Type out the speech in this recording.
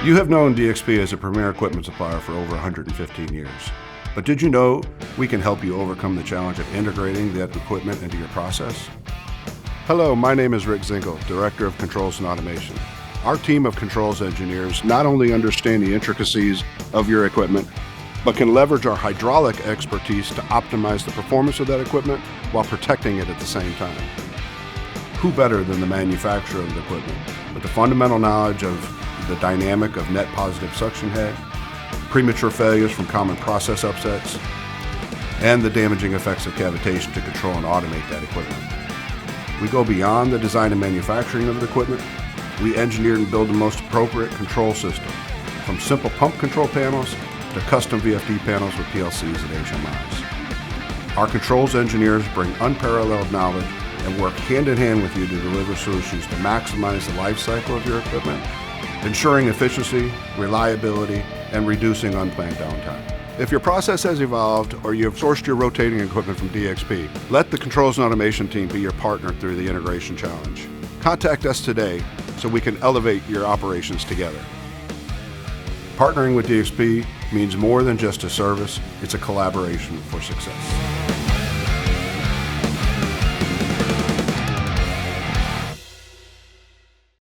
You have known DXP as a premier equipment supplier for over 115 years. But did you know we can help you overcome the challenge of integrating that equipment into your process? Hello, my name is Rick Zinkel, Director of Controls and Automation. Our team of controls engineers not only understand the intricacies of your equipment, but can leverage our hydraulic expertise to optimize the performance of that equipment while protecting it at the same time. Who better than the manufacturer of the equipment with the fundamental knowledge of the dynamic of net positive suction head, premature failures from common process upsets, and the damaging effects of cavitation to control and automate that equipment. We go beyond the design and manufacturing of the equipment. We engineer and build the most appropriate control system, from simple pump control panels to custom VFD panels with PLCs and HMIs. Our controls engineers bring unparalleled knowledge and work hand in hand with you to deliver solutions to maximize the life cycle of your equipment, ensuring efficiency, reliability, and reducing unplanned downtime. If your process has evolved or you have sourced your rotating equipment from DXP, let the Controls and Automation team be your partner through the integration challenge. Contact us today so we can elevate your operations together. Partnering with DXP means more than just a service, it's a collaboration for success.